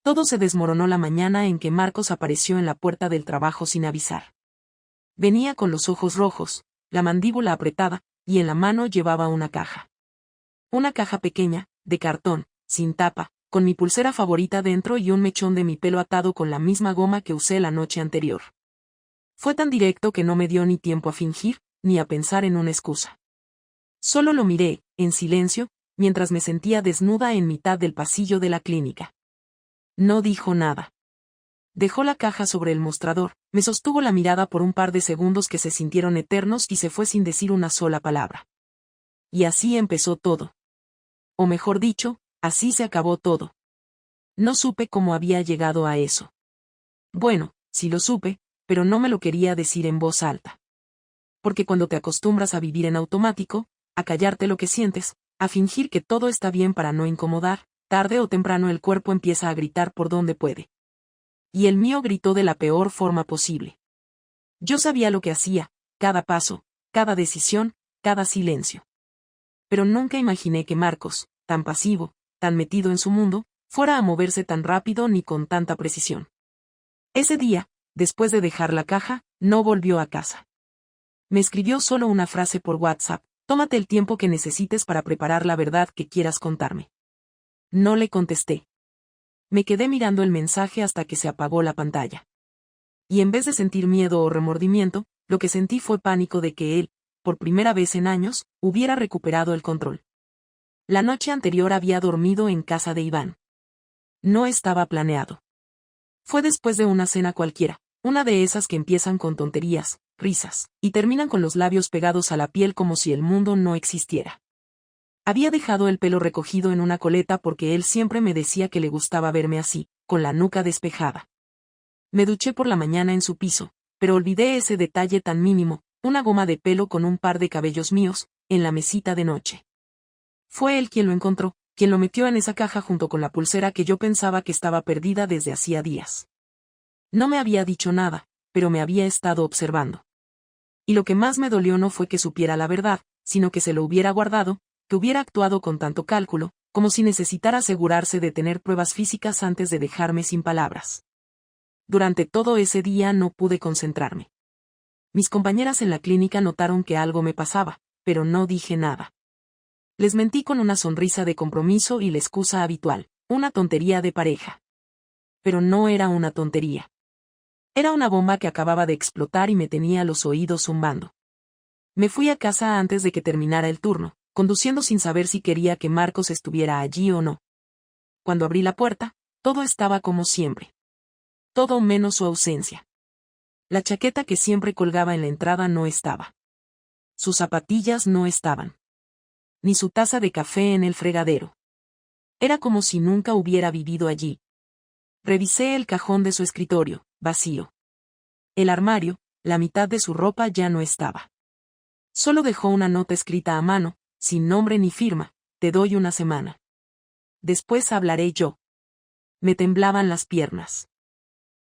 Todo se desmoronó la mañana en que Marcos apareció en la puerta del trabajo sin avisar. Venía con los ojos rojos, la mandíbula apretada, y en la mano llevaba una caja. Una caja pequeña, de cartón, sin tapa, con mi pulsera favorita dentro y un mechón de mi pelo atado con la misma goma que usé la noche anterior. Fue tan directo que no me dio ni tiempo a fingir, ni a pensar en una excusa. Solo lo miré, en silencio, mientras me sentía desnuda en mitad del pasillo de la clínica. No dijo nada. Dejó la caja sobre el mostrador, me sostuvo la mirada por un par de segundos que se sintieron eternos y se fue sin decir una sola palabra. Y así empezó todo. O mejor dicho, así se acabó todo. No supe cómo había llegado a eso. Bueno, sí lo supe, pero no me lo quería decir en voz alta. Porque cuando te acostumbras a vivir en automático, a callarte lo que sientes, a fingir que todo está bien para no incomodar, tarde o temprano el cuerpo empieza a gritar por donde puede. Y el mío gritó de la peor forma posible. Yo sabía lo que hacía, cada paso, cada decisión, cada silencio. Pero nunca imaginé que Marcos, tan pasivo, tan metido en su mundo, fuera a moverse tan rápido ni con tanta precisión. Ese día, después de dejar la caja, no volvió a casa. Me escribió solo una frase por WhatsApp: tómate el tiempo que necesites para preparar la verdad que quieras contarme. No le contesté. Me quedé mirando el mensaje hasta que se apagó la pantalla. Y en vez de sentir miedo o remordimiento, lo que sentí fue pánico de que él, por primera vez en años, hubiera recuperado el control. La noche anterior había dormido en casa de Iván. No estaba planeado. Fue después de una cena cualquiera, una de esas que empiezan con tonterías, risas, y terminan con los labios pegados a la piel como si el mundo no existiera. Había dejado el pelo recogido en una coleta porque él siempre me decía que le gustaba verme así, con la nuca despejada. Me duché por la mañana en su piso, pero olvidé ese detalle tan mínimo, una goma de pelo con un par de cabellos míos, en la mesita de noche. Fue él quien lo encontró, quien lo metió en esa caja junto con la pulsera que yo pensaba que estaba perdida desde hacía días. No me había dicho nada, pero me había estado observando. Y lo que más me dolió no fue que supiera la verdad, sino que se lo hubiera guardado, que hubiera actuado con tanto cálculo, como si necesitara asegurarse de tener pruebas físicas antes de dejarme sin palabras. Durante todo ese día no pude concentrarme. Mis compañeras en la clínica notaron que algo me pasaba, pero no dije nada. Les mentí con una sonrisa de compromiso y la excusa habitual, una tontería de pareja. Pero no era una tontería. Era una bomba que acababa de explotar y me tenía los oídos zumbando. Me fui a casa antes de que terminara el turno, conduciendo sin saber si quería que Marcos estuviera allí o no. Cuando abrí la puerta, todo estaba como siempre. Todo menos su ausencia. La chaqueta que siempre colgaba en la entrada no estaba. Sus zapatillas no estaban. Ni su taza de café en el fregadero. Era como si nunca hubiera vivido allí. Revisé el cajón de su escritorio, vacío. El armario, la mitad de su ropa ya no estaba. Solo dejó una nota escrita a mano, sin nombre ni firma: te doy una semana. Después hablaré yo. Me temblaban las piernas.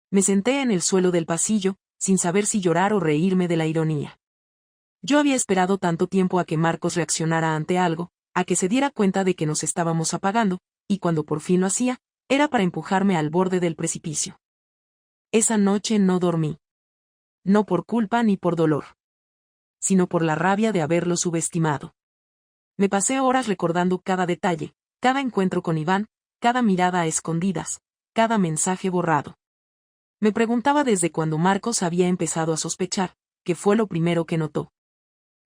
Me senté en el suelo del pasillo, sin saber si llorar o reírme de la ironía. Yo había esperado tanto tiempo a que Marcos reaccionara ante algo, a que se diera cuenta de que nos estábamos apagando, y cuando por fin lo hacía, era para empujarme al borde del precipicio. Esa noche no dormí. No por culpa ni por dolor, sino por la rabia de haberlo subestimado. Me pasé horas recordando cada detalle, cada encuentro con Iván, cada mirada a escondidas, cada mensaje borrado. Me preguntaba desde cuándo Marcos había empezado a sospechar, que fue lo primero que notó.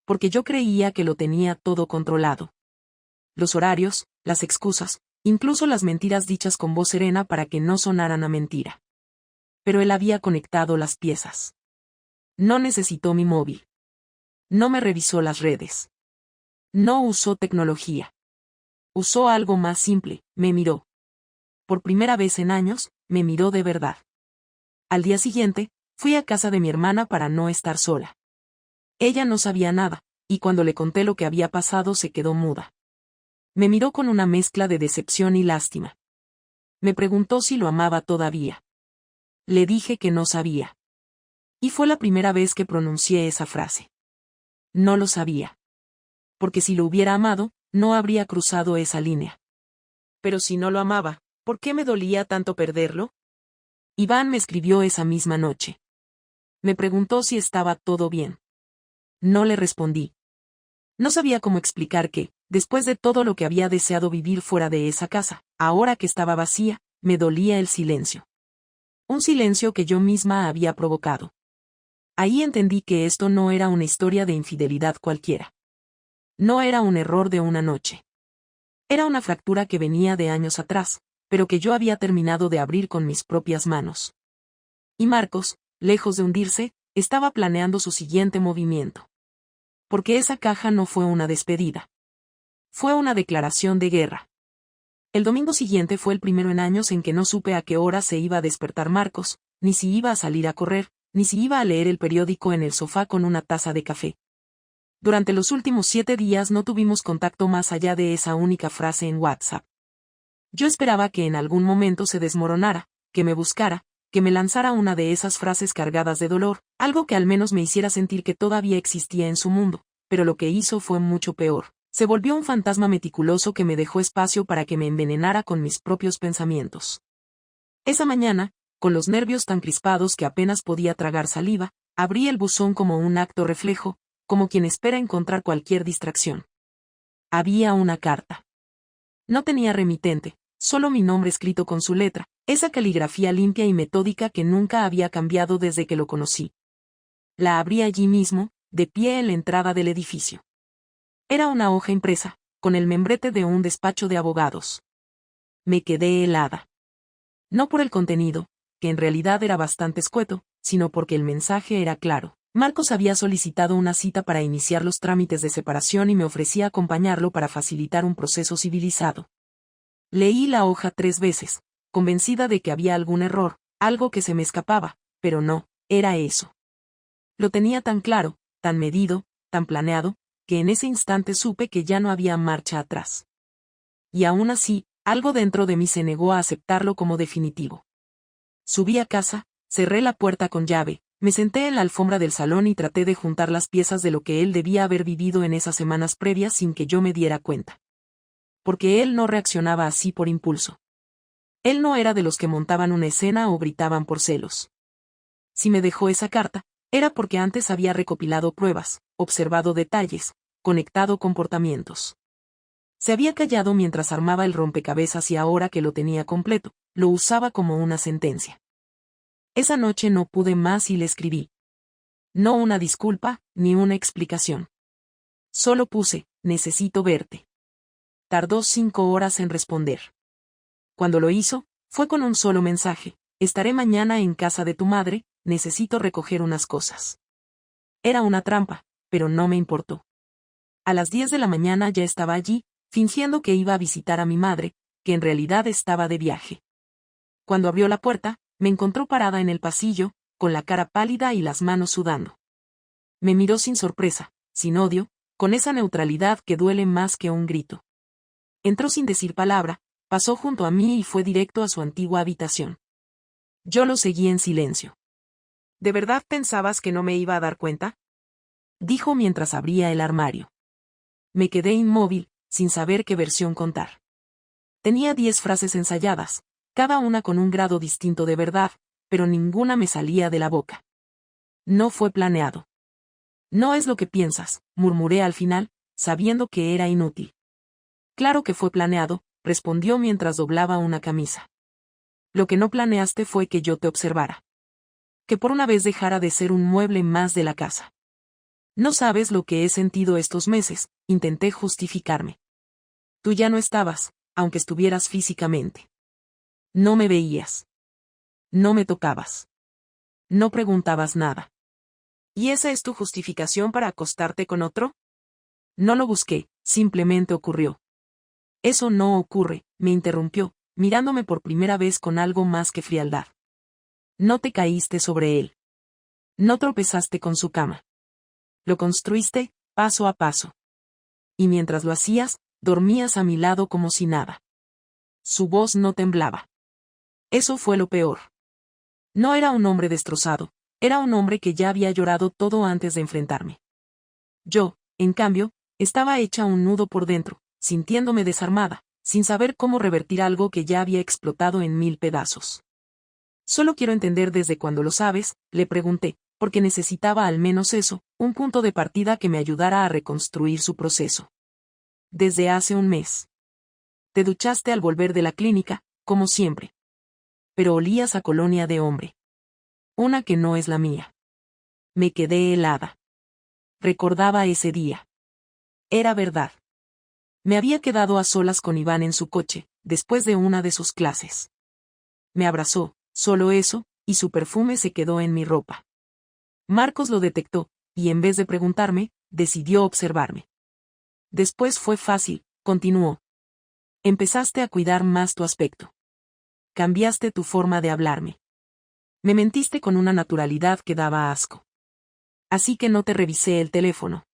Porque yo creía que lo tenía todo controlado. Los horarios, las excusas, incluso las mentiras dichas con voz serena para que no sonaran a mentira. Pero él había conectado las piezas. No necesitó mi móvil. No me revisó las redes. No usó tecnología. Usó algo más simple: me miró. Por primera vez en años, me miró de verdad. Al día siguiente, fui a casa de mi hermana para no estar sola. Ella no sabía nada, y cuando le conté lo que había pasado se quedó muda. Me miró con una mezcla de decepción y lástima. Me preguntó si lo amaba todavía. Le dije que no sabía. Y fue la primera vez que pronuncié esa frase. No lo sabía. Porque si lo hubiera amado, no habría cruzado esa línea. Pero si no lo amaba, ¿Por qué me dolía tanto perderlo? Iván me escribió esa misma noche. Me preguntó si estaba todo bien. No le respondí. No sabía cómo explicar que, después de todo lo que había deseado vivir fuera de esa casa, ahora que estaba vacía, me dolía el silencio. Un silencio que yo misma había provocado. Ahí entendí que esto no era una historia de infidelidad cualquiera. No era un error de una noche. Era una fractura que venía de años atrás, pero que yo había terminado de abrir con mis propias manos. Y Marcos, lejos de hundirse, estaba planeando su siguiente movimiento. Porque esa caja no fue una despedida. Fue una declaración de guerra. El domingo siguiente fue el primero en años en que no supe a qué hora se iba a despertar Marcos, ni si iba a salir a correr, ni si iba a leer el periódico en el sofá con una taza de café. Durante los últimos 7 días no tuvimos contacto más allá de esa única frase en WhatsApp. Yo esperaba que en algún momento se desmoronara, que me buscara, que me lanzara una de esas frases cargadas de dolor, algo que al menos me hiciera sentir que todavía existía en su mundo, pero lo que hizo fue mucho peor. Se volvió un fantasma meticuloso que me dejó espacio para que me envenenara con mis propios pensamientos. Esa mañana, con los nervios tan crispados que apenas podía tragar saliva, abrí el buzón como un acto reflejo, como quien espera encontrar cualquier distracción. Había una carta. No tenía remitente, solo mi nombre escrito con su letra, esa caligrafía limpia y metódica que nunca había cambiado desde que lo conocí. La abrí allí mismo, de pie en la entrada del edificio. Era una hoja impresa, con el membrete de un despacho de abogados. Me quedé helada. No por el contenido, que en realidad era bastante escueto, sino porque el mensaje era claro. Marcos había solicitado una cita para iniciar los trámites de separación y me ofrecía acompañarlo para facilitar un proceso civilizado. Leí la hoja 3 veces, convencida de que había algún error, algo que se me escapaba, pero no, era eso. Lo tenía tan claro, tan medido, tan planeado, que en ese instante supe que ya no había marcha atrás. Y aún así, algo dentro de mí se negó a aceptarlo como definitivo. Subí a casa, cerré la puerta con llave, me senté en la alfombra del salón y traté de juntar las piezas de lo que él debía haber vivido en esas semanas previas sin que yo me diera cuenta. Porque él no reaccionaba así por impulso. Él no era de los que montaban una escena o gritaban por celos. Si me dejó esa carta, era porque antes había recopilado pruebas, observado detalles, conectado comportamientos. Se había callado mientras armaba el rompecabezas y ahora que lo tenía completo, lo usaba como una sentencia. Esa noche no pude más y le escribí. No una disculpa, ni una explicación. Solo puse, necesito verte. Tardó 5 horas en responder. Cuando lo hizo, fue con un solo mensaje: estaré mañana en casa de tu madre, necesito recoger unas cosas. Era una trampa, pero no me importó. A las 10 de la mañana ya estaba allí, fingiendo que iba a visitar a mi madre, que en realidad estaba de viaje. Cuando abrió la puerta, me encontró parada en el pasillo, con la cara pálida y las manos sudando. Me miró sin sorpresa, sin odio, con esa neutralidad que duele más que un grito. Entró sin decir palabra, pasó junto a mí y fue directo a su antigua habitación. Yo lo seguí en silencio. ¿De verdad pensabas que no me iba a dar cuenta?, dijo mientras abría el armario. Me quedé inmóvil, sin saber qué versión contar. Tenía 10 frases ensayadas, cada una con un grado distinto de verdad, pero ninguna me salía de la boca. No fue planeado. No es lo que piensas, murmuré al final, sabiendo que era inútil. Claro que fue planeado, respondió mientras doblaba una camisa. Lo que no planeaste fue que yo te observara. Que por una vez dejara de ser un mueble más de la casa. No sabes lo que he sentido estos meses, intenté justificarme. Tú ya no estabas, aunque estuvieras físicamente. No me veías. No me tocabas. No preguntabas nada. ¿Y esa es tu justificación para acostarte con otro? No lo busqué, simplemente ocurrió. Eso no ocurre, me interrumpió, mirándome por primera vez con algo más que frialdad. No te caíste sobre él. No tropezaste con su cama. Lo construiste, paso a paso. Y mientras lo hacías, dormías a mi lado como si nada. Su voz no temblaba. Eso fue lo peor. No era un hombre destrozado, era un hombre que ya había llorado todo antes de enfrentarme. Yo, en cambio, estaba hecha un nudo por dentro, sintiéndome desarmada, sin saber cómo revertir algo que ya había explotado en 1000 pedazos. Solo quiero entender desde cuándo lo sabes, le pregunté, porque necesitaba al menos eso, un punto de partida que me ayudara a reconstruir su proceso. Desde hace un mes. Te duchaste al volver de la clínica, como siempre. Pero olías a colonia de hombre. Una que no es la mía. Me quedé helada. Recordaba ese día. Era verdad. Me había quedado a solas con Iván en su coche, después de una de sus clases. Me abrazó, solo eso, y su perfume se quedó en mi ropa. Marcos lo detectó, y en vez de preguntarme, decidió observarme. Después fue fácil, continuó. Empezaste a cuidar más tu aspecto. Cambiaste tu forma de hablarme. Me mentiste con una naturalidad que daba asco. Así que no te revisé el teléfono.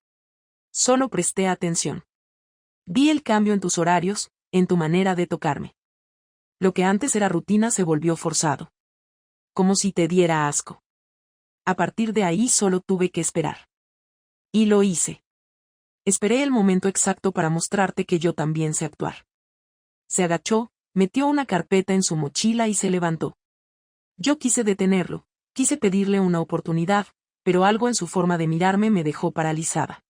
Solo presté atención. Vi el cambio en tus horarios, en tu manera de tocarme. Lo que antes era rutina se volvió forzado. Como si te diera asco. A partir de ahí solo tuve que esperar. Y lo hice. Esperé el momento exacto para mostrarte que yo también sé actuar. Se agachó, metió una carpeta en su mochila y se levantó. Yo quise detenerlo, quise pedirle una oportunidad, pero algo en su forma de mirarme me dejó paralizada.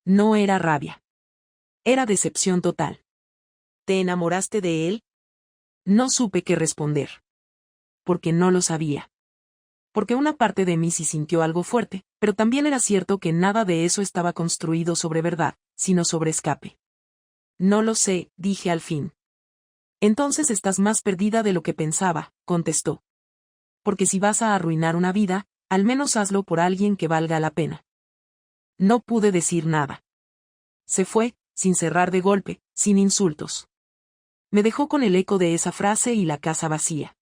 No era rabia. Era decepción total. ¿Te enamoraste de él? No supe qué responder. Porque no lo sabía. Porque una parte de mí sí sintió algo fuerte, pero también era cierto que nada de eso estaba construido sobre verdad, sino sobre escape. No lo sé, dije al fin. Entonces estás más perdida de lo que pensaba, contestó. Porque si vas a arruinar una vida, al menos hazlo por alguien que valga la pena. No pude decir nada. Se fue, sin cerrar de golpe, sin insultos. Me dejó con el eco de esa frase y la casa vacía.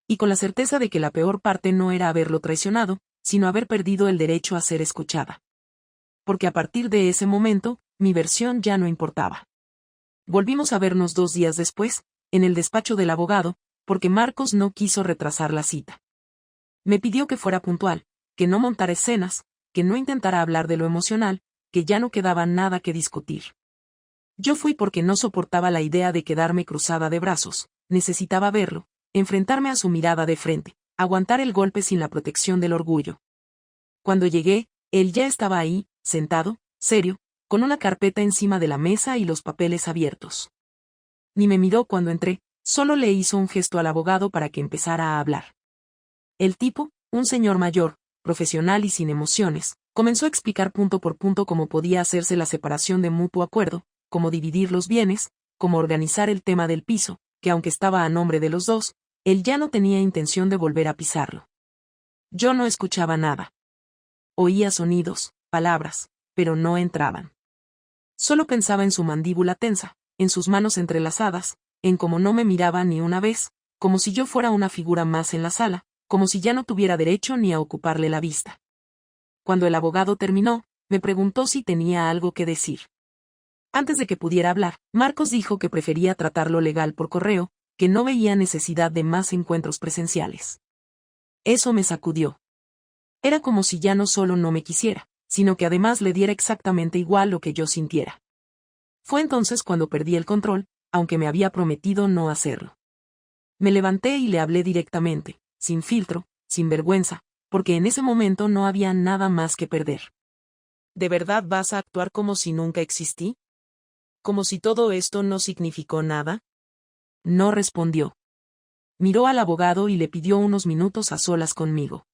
Y con la certeza de que la peor parte no era haberlo traicionado, sino haber perdido el derecho a ser escuchada. Porque a partir de ese momento, mi versión ya no importaba. Volvimos a vernos 2 días después, en el despacho del abogado, porque Marcos no quiso retrasar la cita. Me pidió que fuera puntual, que no montara escenas, que no intentara hablar de lo emocional, que ya no quedaba nada que discutir. Yo fui porque no soportaba la idea de quedarme cruzada de brazos, necesitaba verlo, enfrentarme a su mirada de frente, aguantar el golpe sin la protección del orgullo. Cuando llegué, él ya estaba ahí, sentado, serio, con una carpeta encima de la mesa y los papeles abiertos. Ni me miró cuando entré, solo le hizo un gesto al abogado para que empezara a hablar. El tipo, un señor mayor, profesional y sin emociones, comenzó a explicar punto por punto cómo podía hacerse la separación de mutuo acuerdo, cómo dividir los bienes, cómo organizar el tema del piso, que aunque estaba a nombre de los dos, él ya no tenía intención de volver a pisarlo. Yo no escuchaba nada. Oía sonidos, palabras, pero no entraban. Solo pensaba en su mandíbula tensa, en sus manos entrelazadas, en cómo no me miraba ni una vez, como si yo fuera una figura más en la sala, como si ya no tuviera derecho ni a ocuparle la vista. Cuando el abogado terminó, me preguntó si tenía algo que decir. Antes de que pudiera hablar, Marcos dijo que prefería tratarlo legal por correo, que no veía necesidad de más encuentros presenciales. Eso me sacudió. Era como si ya no solo no me quisiera, sino que además le diera exactamente igual lo que yo sintiera. Fue entonces cuando perdí el control, aunque me había prometido no hacerlo. Me levanté y le hablé directamente, sin filtro, sin vergüenza, porque en ese momento no había nada más que perder. ¿De verdad vas a actuar como si nunca existí? ¿Como si todo esto no significó nada? No respondió. Miró al abogado y le pidió unos minutos a solas conmigo.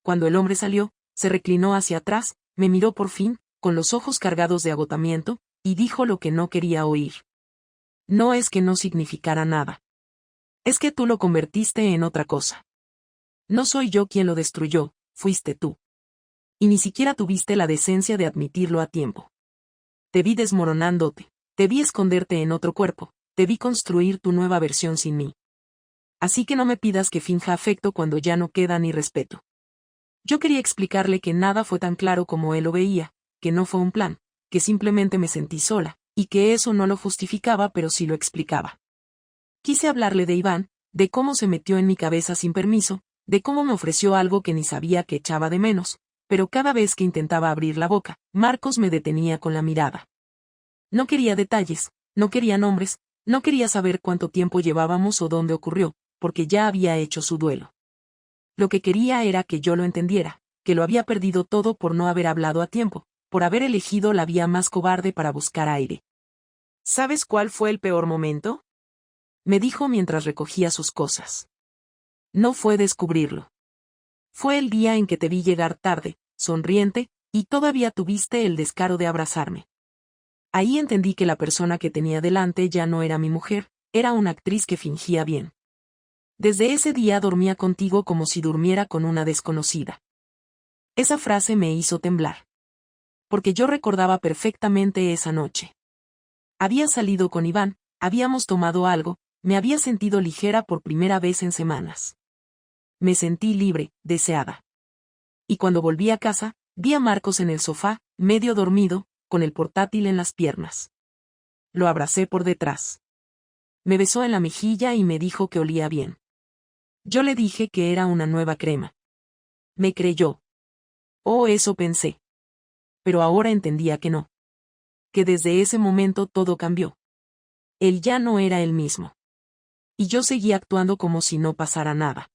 Cuando el hombre salió, se reclinó hacia atrás, me miró por fin, con los ojos cargados de agotamiento, y dijo lo que no quería oír. No es que no significara nada. Es que tú lo convertiste en otra cosa. No soy yo quien lo destruyó, fuiste tú. Y ni siquiera tuviste la decencia de admitirlo a tiempo. Te vi desmoronándote, te vi esconderte en otro cuerpo, te vi construir tu nueva versión sin mí. Así que no me pidas que finja afecto cuando ya no queda ni respeto. Yo quería explicarle que nada fue tan claro como él lo veía, que no fue un plan, que simplemente me sentí sola, y que eso no lo justificaba pero sí lo explicaba. Quise hablarle de Iván, de cómo se metió en mi cabeza sin permiso, de cómo me ofreció algo que ni sabía que echaba de menos, pero cada vez que intentaba abrir la boca, Marcos me detenía con la mirada. No quería detalles, no quería nombres, No quería saber cuánto tiempo llevábamos o dónde ocurrió, porque ya había hecho su duelo. Lo que quería era que yo lo entendiera, que lo había perdido todo por no haber hablado a tiempo, por haber elegido la vía más cobarde para buscar aire. ¿Sabes cuál fue el peor momento? Me dijo mientras recogía sus cosas. No fue descubrirlo. Fue el día en que te vi llegar tarde, sonriente, y todavía tuviste el descaro de abrazarme. Ahí entendí que la persona que tenía delante ya no era mi mujer, era una actriz que fingía bien. Desde ese día dormía contigo como si durmiera con una desconocida. Esa frase me hizo temblar. Porque yo recordaba perfectamente esa noche. Había salido con Iván, habíamos tomado algo, me había sentido ligera por primera vez en semanas. Me sentí libre, deseada. Y cuando volví a casa, vi a Marcos en el sofá, medio dormido, con el portátil en las piernas. Lo abracé por detrás. Me besó en la mejilla y me dijo que olía bien. Yo le dije que era una nueva crema. Me creyó. Oh, eso pensé. Pero ahora entendía que no. Que desde ese momento todo cambió. Él ya no era el mismo. Y yo seguía actuando como si no pasara nada.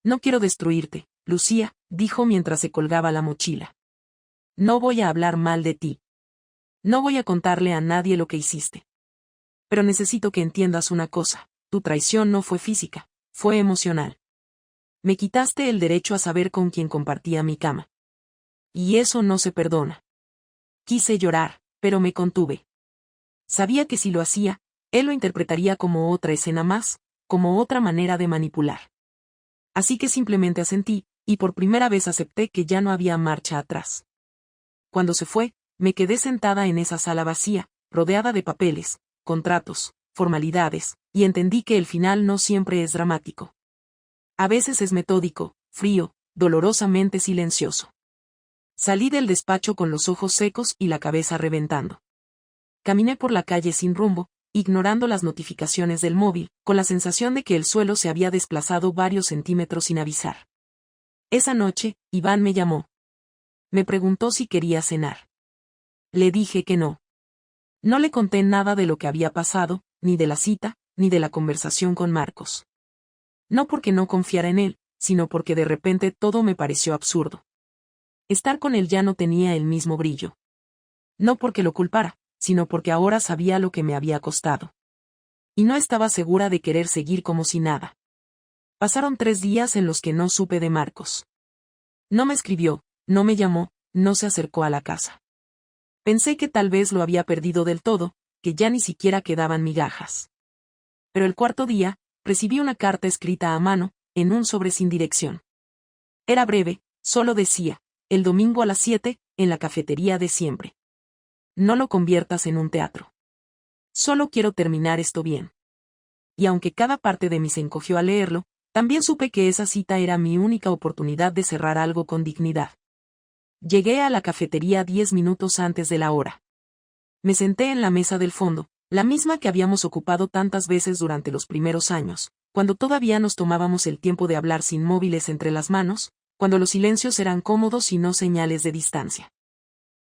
No quiero destruirte, Lucía, dijo mientras se colgaba la mochila. No voy a hablar mal de ti. No voy a contarle a nadie lo que hiciste. Pero necesito que entiendas una cosa, tu traición no fue física, fue emocional. Me quitaste el derecho a saber con quién compartía mi cama. Y eso no se perdona. Quise llorar, pero me contuve. Sabía que si lo hacía, él lo interpretaría como otra escena más, como otra manera de manipular. Así que simplemente asentí, y por primera vez acepté que ya no había marcha atrás. Cuando se fue, me quedé sentada en esa sala vacía, rodeada de papeles, contratos, formalidades, y entendí que el final no siempre es dramático. A veces es metódico, frío, dolorosamente silencioso. Salí del despacho con los ojos secos y la cabeza reventando. Caminé por la calle sin rumbo, ignorando las notificaciones del móvil, con la sensación de que el suelo se había desplazado varios centímetros sin avisar. Esa noche, Iván me llamó. Me preguntó si quería cenar. Le dije que no. No le conté nada de lo que había pasado, ni de la cita, ni de la conversación con Marcos. No porque no confiara en él, sino porque de repente todo me pareció absurdo. Estar con él ya no tenía el mismo brillo. No porque lo culpara, sino porque ahora sabía lo que me había costado. Y no estaba segura de querer seguir como si nada. Pasaron 3 días en los que no supe de Marcos. No me escribió, no me llamó, no se acercó a la casa. Pensé que tal vez lo había perdido del todo, que ya ni siquiera quedaban migajas. Pero el 4.º día, recibí una carta escrita a mano, en un sobre sin dirección. Era breve, solo decía, el domingo a las 7, en la cafetería de siempre. No lo conviertas en un teatro. Solo quiero terminar esto bien. Y aunque cada parte de mí se encogió al leerlo, también supe que esa cita era mi única oportunidad de cerrar algo con dignidad. Llegué a la cafetería 10 minutos antes de la hora. Me senté en la mesa del fondo, la misma que habíamos ocupado tantas veces durante los primeros años, cuando todavía nos tomábamos el tiempo de hablar sin móviles entre las manos, cuando los silencios eran cómodos y no señales de distancia.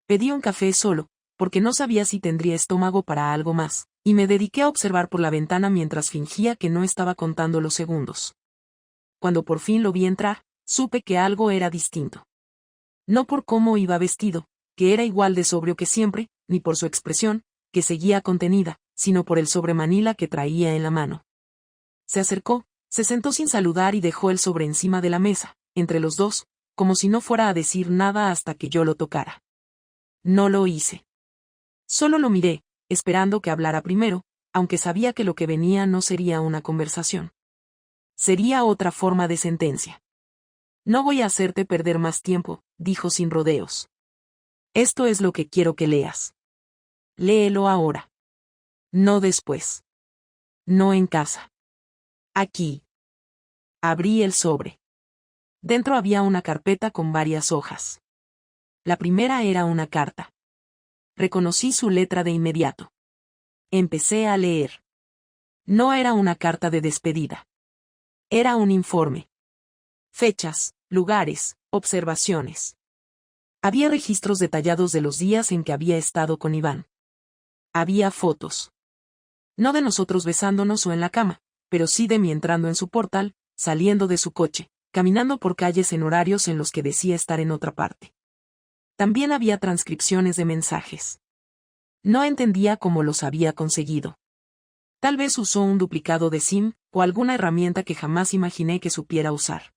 Pedí un café solo, porque no sabía si tendría estómago para algo más, y me dediqué a observar por la ventana mientras fingía que no estaba contando los segundos. Cuando por fin lo vi entrar, supe que algo era distinto. No por cómo iba vestido, que era igual de sobrio que siempre, ni por su expresión, que seguía contenida, sino por el sobremanila que traía en la mano. Se acercó, se sentó sin saludar y dejó el sobre encima de la mesa, entre los dos, como si no fuera a decir nada hasta que yo lo tocara. No lo hice. Solo lo miré, esperando que hablara primero, aunque sabía que lo que venía no sería una conversación. Sería otra forma de sentencia. No voy a hacerte perder más tiempo, dijo sin rodeos. Esto es lo que quiero que leas. Léelo ahora. No después. No en casa. Aquí. Abrí el sobre. Dentro había una carpeta con varias hojas. La primera era una carta. Reconocí su letra de inmediato. Empecé a leer. No era una carta de despedida. Era un informe. Fechas, lugares, observaciones. Había registros detallados de los días en que había estado con Iván. Había fotos. No de nosotros besándonos o en la cama, pero sí de mí entrando en su portal, saliendo de su coche, caminando por calles en horarios en los que decía estar en otra parte. También había transcripciones de mensajes. No entendía cómo los había conseguido. Tal vez usó un duplicado de SIM, o alguna herramienta que jamás imaginé que supiera usar.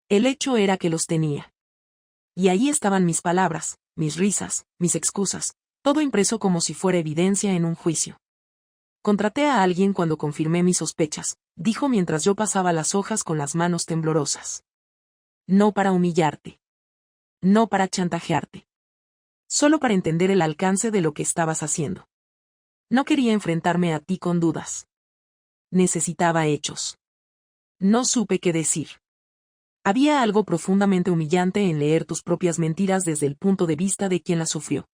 El hecho era que los tenía. Y ahí estaban mis palabras, mis risas, mis excusas, todo impreso como si fuera evidencia en un juicio. Contraté a alguien cuando confirmé mis sospechas, dijo mientras yo pasaba las hojas con las manos temblorosas. No para humillarte. No para chantajearte. Solo para entender el alcance de lo que estabas haciendo. No quería enfrentarme a ti con dudas. Necesitaba hechos. No supe qué decir. Había algo profundamente humillante en leer tus propias mentiras desde el punto de vista de quien las sufrió.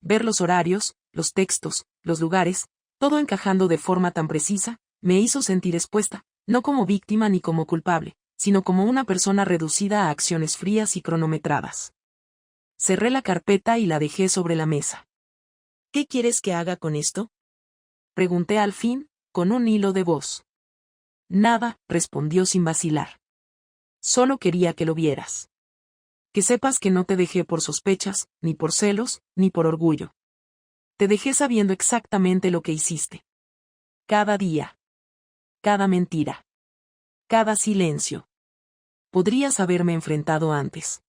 Ver los horarios, los textos, los lugares, todo encajando de forma tan precisa, me hizo sentir expuesta, no como víctima ni como culpable, sino como una persona reducida a acciones frías y cronometradas. Cerré la carpeta y la dejé sobre la mesa. ¿Qué quieres que haga con esto? Pregunté al fin, con un hilo de voz. Nada, respondió sin vacilar. Solo quería que lo vieras. Que sepas que no te dejé por sospechas, ni por celos, ni por orgullo. Te dejé sabiendo exactamente lo que hiciste. Cada día. Cada mentira. Cada silencio. Podrías haberme enfrentado antes.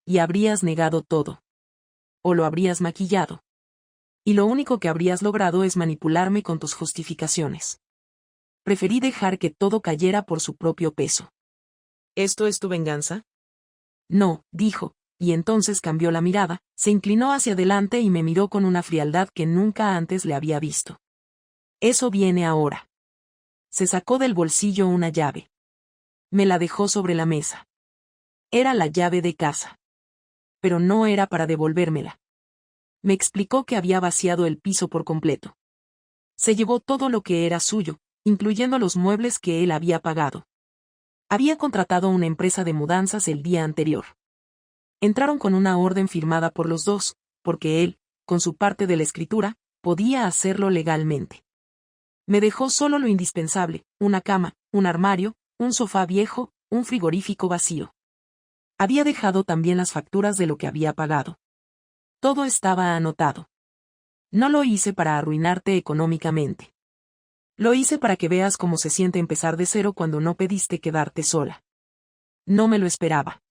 Y habrías negado todo. O lo habrías maquillado. Y lo único que habrías logrado es manipularme con tus justificaciones. Preferí dejar que todo cayera por su propio peso. ¿Esto es tu venganza? No, dijo, y entonces cambió la mirada, se inclinó hacia adelante y me miró con una frialdad que nunca antes le había visto. Eso viene ahora. Se sacó del bolsillo una llave. Me la dejó sobre la mesa. Era la llave de casa. Pero no era para devolvérmela. Me explicó que había vaciado el piso por completo. Se llevó todo lo que era suyo, incluyendo los muebles que él había pagado. Había contratado una empresa de mudanzas el día anterior. Entraron con una orden firmada por los dos, porque él, con su parte de la escritura, podía hacerlo legalmente. Me dejó solo lo indispensable, una cama, un armario, un sofá viejo, un frigorífico vacío. Había dejado también las facturas de lo que había pagado. Todo estaba anotado. No lo hice para arruinarte económicamente. Lo hice para que veas cómo se siente empezar de cero cuando no pediste quedarte sola. No me lo esperaba.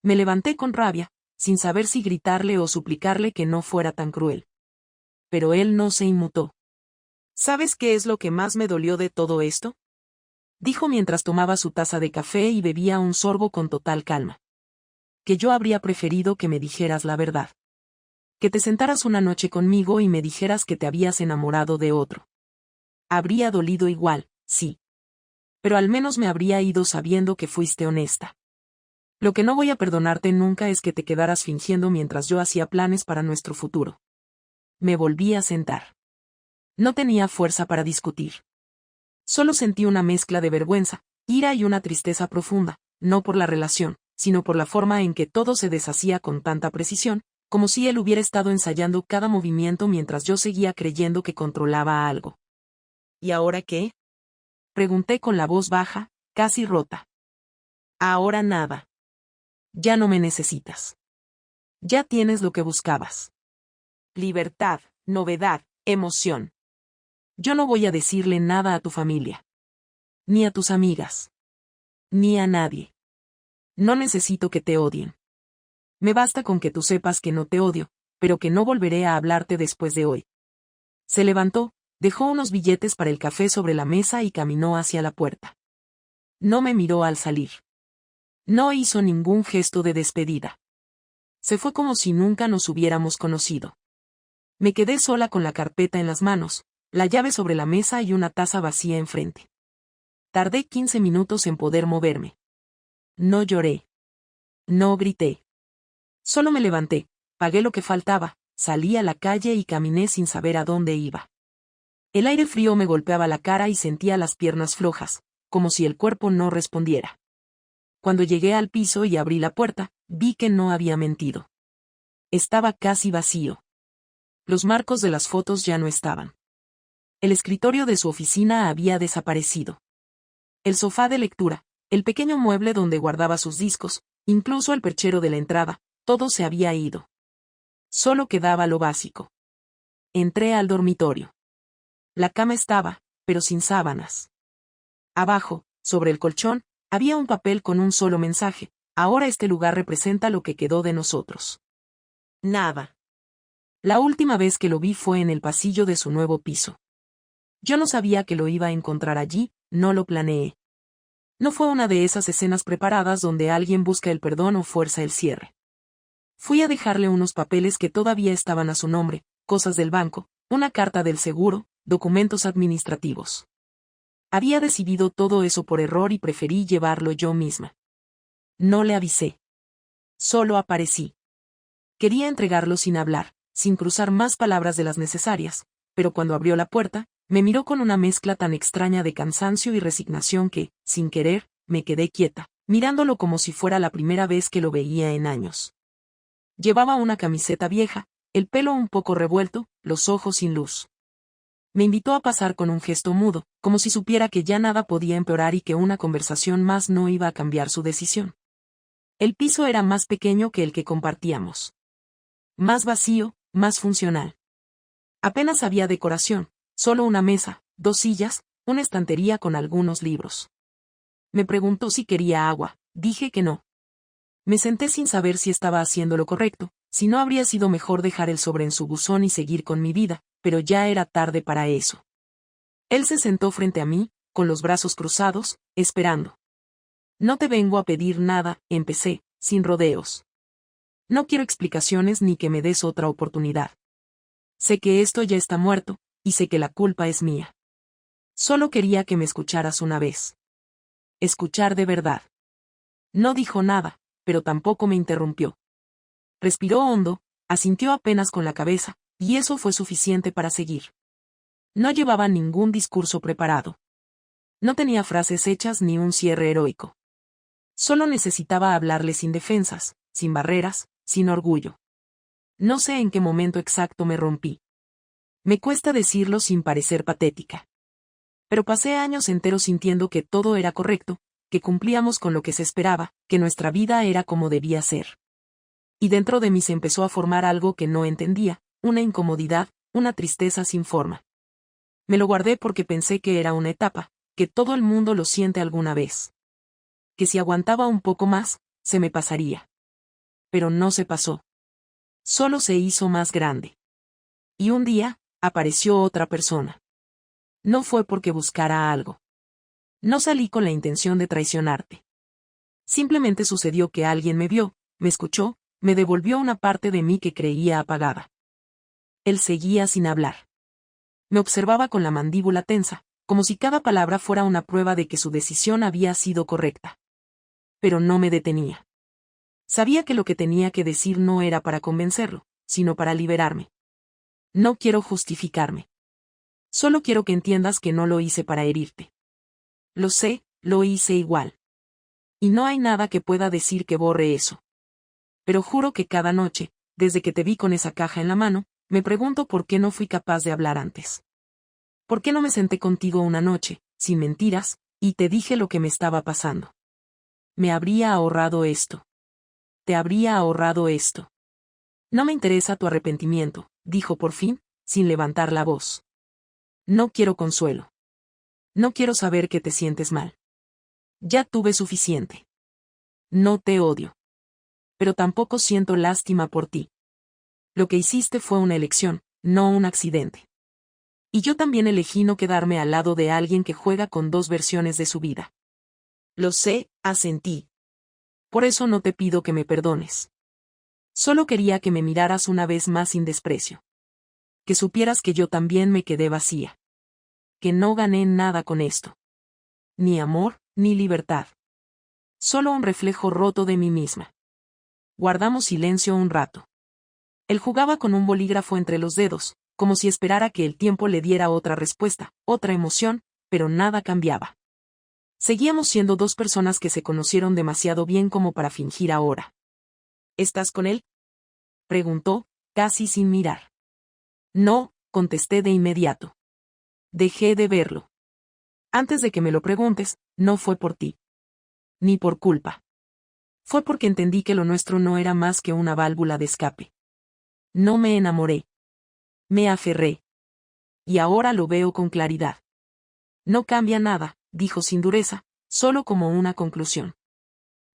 Me levanté con rabia, sin saber si gritarle o suplicarle que no fuera tan cruel. Pero él no se inmutó. ¿Sabes qué es lo que más me dolió de todo esto? Dijo mientras tomaba su taza de café y bebía un sorbo con total calma. Que yo habría preferido que me dijeras la verdad. Que te sentaras una noche conmigo y me dijeras que te habías enamorado de otro. Habría dolido igual, sí. Pero al menos me habría ido sabiendo que fuiste honesta. Lo que no voy a perdonarte nunca es que te quedaras fingiendo mientras yo hacía planes para nuestro futuro. Me volví a sentar. No tenía fuerza para discutir. Solo sentí una mezcla de vergüenza, ira y una tristeza profunda, no por la relación, sino por la forma en que todo se deshacía con tanta precisión, como si él hubiera estado ensayando cada movimiento mientras yo seguía creyendo que controlaba algo. ¿Y ahora qué? Pregunté con la voz baja, casi rota. Ahora nada. Ya no me necesitas. Ya tienes lo que buscabas. Libertad, novedad, emoción. Yo no voy a decirle nada a tu familia. Ni a tus amigas. Ni a nadie. No necesito que te odien. Me basta con que tú sepas que no te odio, pero que no volveré a hablarte después de hoy. Se levantó, dejó unos billetes para el café sobre la mesa y caminó hacia la puerta. No me miró al salir. No hizo ningún gesto de despedida. Se fue como si nunca nos hubiéramos conocido. Me quedé sola con la carpeta en las manos, la llave sobre la mesa y una taza vacía enfrente. Tardé 15 minutos en poder moverme. No lloré. No grité. Solo me levanté, pagué lo que faltaba, salí a la calle y caminé sin saber a dónde iba. El aire frío me golpeaba la cara y sentía las piernas flojas, como si el cuerpo no respondiera. Cuando llegué al piso y abrí la puerta, vi que no había mentido. Estaba casi vacío. Los marcos de las fotos ya no estaban. El escritorio de su oficina había desaparecido. El sofá de lectura, el pequeño mueble donde guardaba sus discos, incluso el perchero de la entrada, todo se había ido. Solo quedaba lo básico. Entré al dormitorio. La cama estaba, pero sin sábanas. Abajo, sobre el colchón, había un papel con un solo mensaje: ahora este lugar representa lo que quedó de nosotros. Nada. La última vez que lo vi fue en el pasillo de su nuevo piso. Yo no sabía que lo iba a encontrar allí, no lo planeé. No fue una de esas escenas preparadas donde alguien busca el perdón o fuerza el cierre. Fui a dejarle unos papeles que todavía estaban a su nombre, cosas del banco, una carta del seguro, documentos administrativos. Había decidido todo eso por error y preferí llevarlo yo misma. No le avisé. Solo aparecí. Quería entregarlo sin hablar, sin cruzar más palabras de las necesarias, pero cuando abrió la puerta, me miró con una mezcla tan extraña de cansancio y resignación que, sin querer, me quedé quieta, mirándolo como si fuera la primera vez que lo veía en años. Llevaba una camiseta vieja, el pelo un poco revuelto, los ojos sin luz. Me invitó a pasar con un gesto mudo, como si supiera que ya nada podía empeorar y que una conversación más no iba a cambiar su decisión. El piso era más pequeño que el que compartíamos. Más vacío, más funcional. Apenas había decoración, solo una mesa, 2 sillas, una estantería con algunos libros. Me preguntó si quería agua, dije que no. Me senté sin saber si estaba haciendo lo correcto, si no habría sido mejor dejar el sobre en su buzón y seguir con mi vida, pero ya era tarde para eso. Él se sentó frente a mí, con los brazos cruzados, esperando. No te vengo a pedir nada, empecé, sin rodeos. No quiero explicaciones ni que me des otra oportunidad. Sé que esto ya está muerto, y sé que la culpa es mía. Solo quería que me escucharas una vez. Escuchar de verdad. No dijo nada, pero tampoco me interrumpió. Respiró hondo, asintió apenas con la cabeza, y eso fue suficiente para seguir. No llevaba ningún discurso preparado. No tenía frases hechas ni un cierre heroico. Solo necesitaba hablarle sin defensas, sin barreras, sin orgullo. No sé en qué momento exacto me rompí. Me cuesta decirlo sin parecer patética. Pero pasé años enteros sintiendo que todo era correcto, que cumplíamos con lo que se esperaba, que nuestra vida era como debía ser. Y dentro de mí se empezó a formar algo que no entendía, una incomodidad, una tristeza sin forma. Me lo guardé porque pensé que era una etapa, que todo el mundo lo siente alguna vez. Que si aguantaba un poco más, se me pasaría. Pero no se pasó. Solo se hizo más grande. Y un día, apareció otra persona. No fue porque buscara algo. No salí con la intención de traicionarte. Simplemente sucedió que alguien me vio, me escuchó, me devolvió una parte de mí que creía apagada. Él seguía sin hablar. Me observaba con la mandíbula tensa, como si cada palabra fuera una prueba de que su decisión había sido correcta. Pero no me detenía. Sabía que lo que tenía que decir no era para convencerlo, sino para liberarme. No quiero justificarme. Solo quiero que entiendas que no lo hice para herirte. Lo sé, lo hice igual. Y no hay nada que pueda decir que borre eso. Pero juro que cada noche, desde que te vi con esa caja en la mano, me pregunto por qué no fui capaz de hablar antes. ¿Por qué no me senté contigo una noche, sin mentiras, y te dije lo que me estaba pasando? Me habría ahorrado esto. Te habría ahorrado esto. No me interesa tu arrepentimiento, dijo por fin, sin levantar la voz. No quiero consuelo. No quiero saber que te sientes mal. Ya tuve suficiente. No te odio. Pero tampoco siento lástima por ti. Lo que hiciste fue una elección, no un accidente. Y yo también elegí no quedarme al lado de alguien que juega con 2 versiones de su vida. Lo sé, asentí. Por eso no te pido que me perdones. Solo quería que me miraras una vez más sin desprecio. Que supieras que yo también me quedé vacía. Que no gané nada con esto. Ni amor, ni libertad. Solo un reflejo roto de mí misma. Guardamos silencio un rato. Él jugaba con un bolígrafo entre los dedos, como si esperara que el tiempo le diera otra respuesta, otra emoción, pero nada cambiaba. Seguíamos siendo 2 personas que se conocieron demasiado bien como para fingir ahora. ¿Estás con él?, preguntó, casi sin mirar. No, contesté de inmediato. Dejé de verlo. Antes de que me lo preguntes, no fue por ti. Ni por culpa. Fue porque entendí que lo nuestro no era más que una válvula de escape. No me enamoré. Me aferré. Y ahora lo veo con claridad. No cambia nada, dijo sin dureza, solo como una conclusión.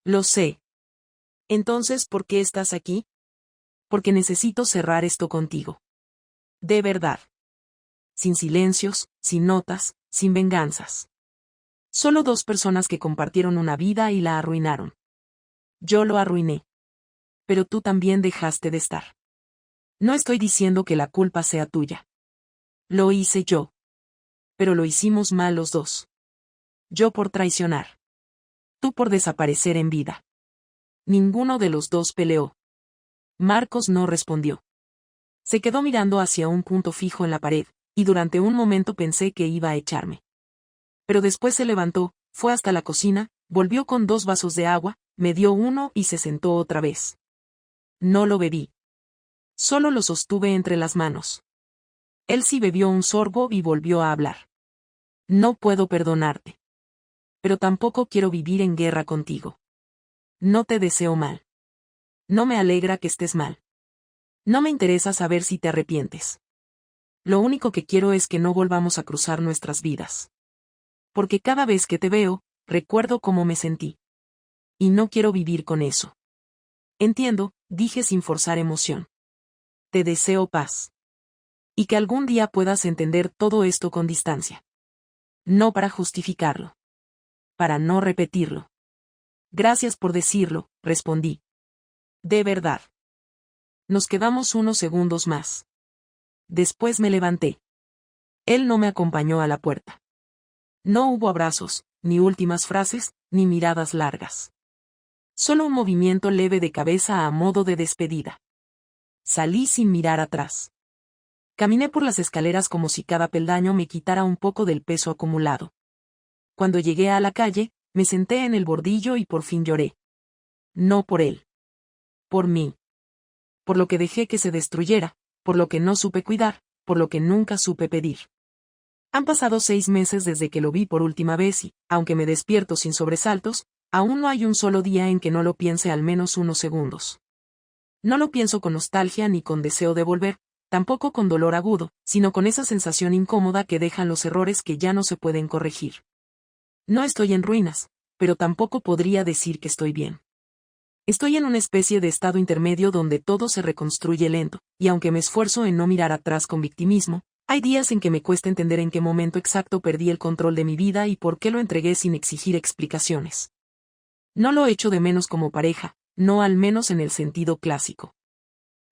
Lo sé. Entonces, ¿por qué estás aquí? Porque necesito cerrar esto contigo. De verdad. Sin silencios, sin notas, sin venganzas. Solo dos personas que compartieron una vida y la arruinaron. Yo lo arruiné. Pero tú también dejaste de estar. No estoy diciendo que la culpa sea tuya. Lo hice yo. Pero lo hicimos mal los dos. Yo por traicionar. Tú por desaparecer en vida. Ninguno de los dos peleó. Marcos no respondió. Se quedó mirando hacia un punto fijo en la pared, y durante un momento pensé que iba a echarme. Pero después se levantó, fue hasta la cocina, volvió con 2 vasos de agua, me dio uno y se sentó otra vez. No lo bebí. Solo lo sostuve entre las manos. Él sí bebió un sorbo y volvió a hablar. No puedo perdonarte. Pero tampoco quiero vivir en guerra contigo. No te deseo mal. No me alegra que estés mal. No me interesa saber si te arrepientes. Lo único que quiero es que no volvamos a cruzar nuestras vidas. Porque cada vez que te veo, recuerdo cómo me sentí. Y no quiero vivir con eso. Entiendo, dije sin forzar emoción. Te deseo paz. Y que algún día puedas entender todo esto con distancia. No para justificarlo. Para no repetirlo. Gracias por decirlo, respondí. De verdad. Nos quedamos unos segundos más. Después me levanté. Él no me acompañó a la puerta. No hubo abrazos, ni últimas frases, ni miradas largas. Solo un movimiento leve de cabeza a modo de despedida. Salí sin mirar atrás. Caminé por las escaleras como si cada peldaño me quitara un poco del peso acumulado. Cuando llegué a la calle, me senté en el bordillo y por fin lloré. No por él. Por mí. Por lo que dejé que se destruyera, por lo que no supe cuidar, por lo que nunca supe pedir. Han pasado 6 meses desde que lo vi por última vez y, aunque me despierto sin sobresaltos, aún no hay un solo día en que no lo piense al menos unos segundos. No lo pienso con nostalgia ni con deseo de volver, tampoco con dolor agudo, sino con esa sensación incómoda que dejan los errores que ya no se pueden corregir. No estoy en ruinas, pero tampoco podría decir que estoy bien. Estoy en una especie de estado intermedio donde todo se reconstruye lento, y aunque me esfuerzo en no mirar atrás con victimismo, hay días en que me cuesta entender en qué momento exacto perdí el control de mi vida y por qué lo entregué sin exigir explicaciones. No lo echo de menos como pareja, no al menos en el sentido clásico.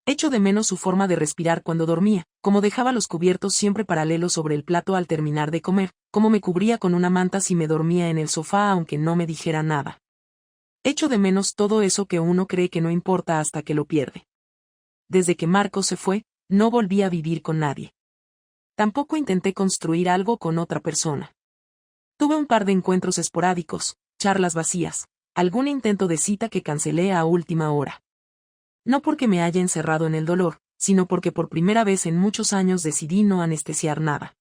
Echo de menos su forma de respirar cuando dormía, cómo dejaba los cubiertos siempre paralelos sobre el plato al terminar de comer, cómo me cubría con una manta si me dormía en el sofá aunque no me dijera nada. Echo de menos todo eso que uno cree que no importa hasta que lo pierde. Desde que Marcos se fue, no volví a vivir con nadie. Tampoco intenté construir algo con otra persona. Tuve un par de encuentros esporádicos, charlas vacías, algún intento de cita que cancelé a última hora. No porque me haya encerrado en el dolor, sino porque por primera vez en muchos años decidí no anestesiar nada.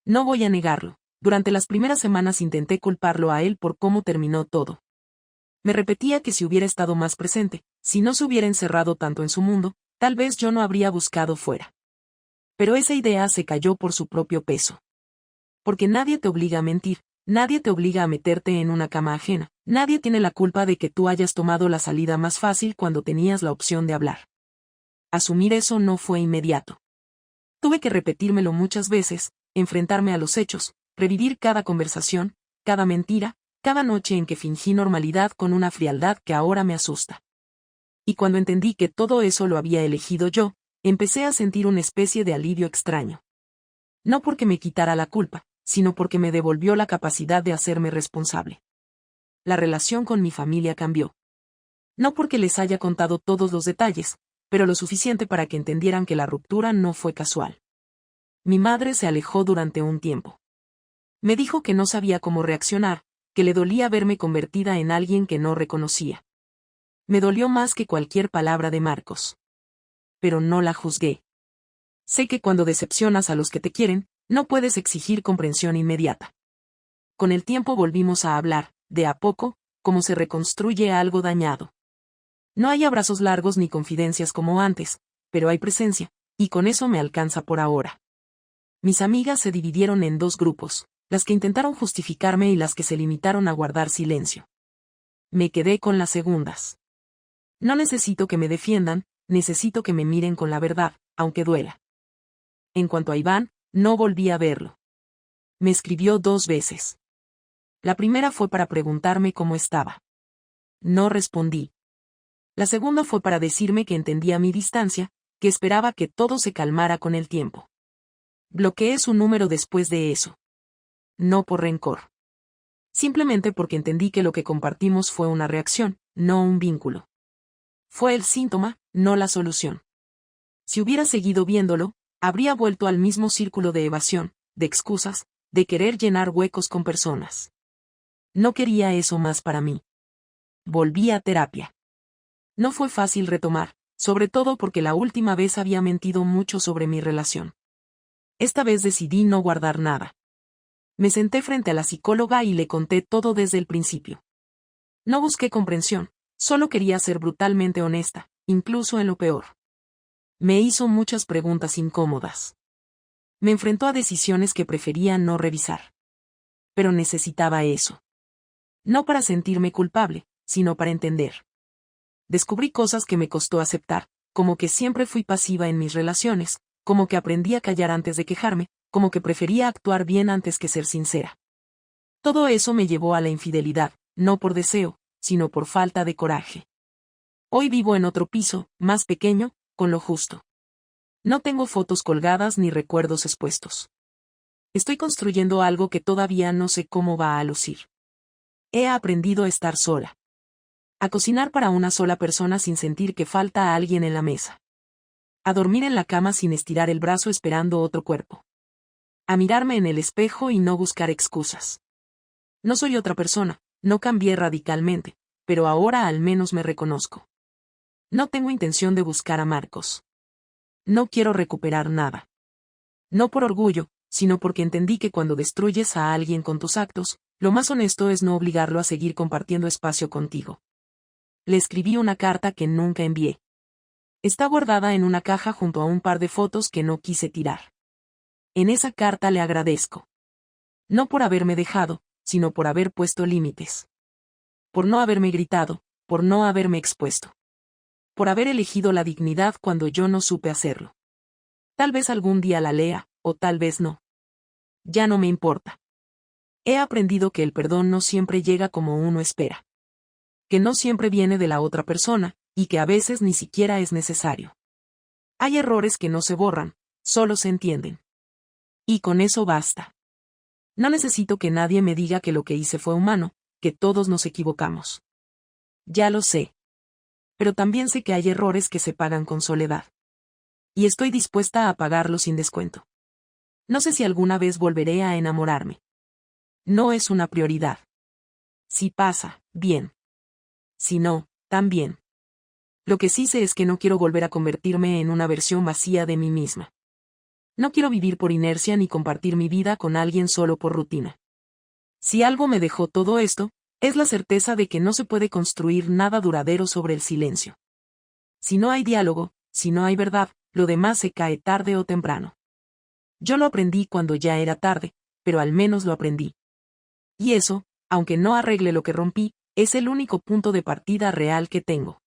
No voy a negarlo, durante las primeras semanas intenté culparlo a él por cómo terminó todo. Me repetía que si hubiera estado más presente, si no se hubiera encerrado tanto en su mundo, tal vez yo no habría buscado fuera. Pero esa idea se cayó por su propio peso. Porque nadie te obliga a mentir, nadie te obliga a meterte en una cama ajena, nadie tiene la culpa de que tú hayas tomado la salida más fácil cuando tenías la opción de hablar. Asumir eso no fue inmediato. Tuve que repetírmelo muchas veces, enfrentarme a los hechos, revivir cada conversación, cada mentira, cada noche en que fingí normalidad con una frialdad que ahora me asusta. Y cuando entendí que todo eso lo había elegido yo, empecé a sentir una especie de alivio extraño. No porque me quitara la culpa, sino porque me devolvió la capacidad de hacerme responsable. La relación con mi familia cambió. No porque les haya contado todos los detalles, pero lo suficiente para que entendieran que la ruptura no fue casual. Mi madre se alejó durante un tiempo. Me dijo que no sabía cómo reaccionar, que le dolía verme convertida en alguien que no reconocía. Me dolió más que cualquier palabra de Marcos. Pero no la juzgué. Sé que cuando decepcionas a los que te quieren, No puedes exigir comprensión inmediata. Con el tiempo volvimos a hablar, de a poco, como se reconstruye algo dañado. No hay abrazos largos ni confidencias como antes, pero hay presencia, y con eso me alcanza por ahora. Mis amigas se dividieron en dos grupos, las que intentaron justificarme y las que se limitaron a guardar silencio. Me quedé con las segundas. No necesito que me defiendan, necesito que me miren con la verdad, aunque duela. En cuanto a Iván, no volví a verlo. Me escribió 2 veces. La primera fue para preguntarme cómo estaba. No respondí. La segunda fue para decirme que entendía mi distancia, que esperaba que todo se calmara con el tiempo. Bloqueé su número después de eso. No por rencor. Simplemente porque entendí que lo que compartimos fue una reacción, no un vínculo. Fue el síntoma, no la solución. Si hubiera seguido viéndolo, habría vuelto al mismo círculo de evasión, de excusas, de querer llenar huecos con personas. No quería eso más para mí. Volví a terapia. No fue fácil retomar, sobre todo porque la última vez había mentido mucho sobre mi relación. Esta vez decidí no guardar nada. Me senté frente a la psicóloga y le conté todo desde el principio. No busqué comprensión, solo quería ser brutalmente honesta, incluso en lo peor. Me hizo muchas preguntas incómodas. Me enfrentó a decisiones que prefería no revisar. Pero necesitaba eso. No para sentirme culpable, sino para entender. Descubrí cosas que me costó aceptar, como que siempre fui pasiva en mis relaciones, como que aprendí a callar antes de quejarme, como que prefería actuar bien antes que ser sincera. Todo eso me llevó a la infidelidad, no por deseo, sino por falta de coraje. Hoy vivo en otro piso, más pequeño, con lo justo. No tengo fotos colgadas ni recuerdos expuestos. Estoy construyendo algo que todavía no sé cómo va a lucir. He aprendido a estar sola. A cocinar para una sola persona sin sentir que falta a alguien en la mesa. A dormir en la cama sin estirar el brazo esperando otro cuerpo. A mirarme en el espejo y no buscar excusas. No soy otra persona, no cambié radicalmente, pero ahora al menos me reconozco. No tengo intención de buscar a Marcos. No quiero recuperar nada. No por orgullo, sino porque entendí que cuando destruyes a alguien con tus actos, lo más honesto es no obligarlo a seguir compartiendo espacio contigo. Le escribí una carta que nunca envié. Está guardada en una caja junto a un par de fotos que no quise tirar. En esa carta le agradezco. No por haberme dejado, sino por haber puesto límites. Por no haberme gritado, por no haberme expuesto. Por haber elegido la dignidad cuando yo no supe hacerlo. Tal vez algún día la lea, o tal vez no. Ya no me importa. He aprendido que el perdón no siempre llega como uno espera. Que no siempre viene de la otra persona, y que a veces ni siquiera es necesario. Hay errores que no se borran, solo se entienden. Y con eso basta. No necesito que nadie me diga que lo que hice fue humano, que todos nos equivocamos. Ya lo sé. Pero también sé que hay errores que se pagan con soledad. Y estoy dispuesta a pagarlos sin descuento. No sé si alguna vez volveré a enamorarme. No es una prioridad. Si pasa, bien. Si no, también. Lo que sí sé es que no quiero volver a convertirme en una versión vacía de mí misma. No quiero vivir por inercia ni compartir mi vida con alguien solo por rutina. Si algo me dejó todo esto, es la certeza de que no se puede construir nada duradero sobre el silencio. Si no hay diálogo, si no hay verdad, lo demás se cae tarde o temprano. Yo lo aprendí cuando ya era tarde, pero al menos lo aprendí. Y eso, aunque no arregle lo que rompí, es el único punto de partida real que tengo.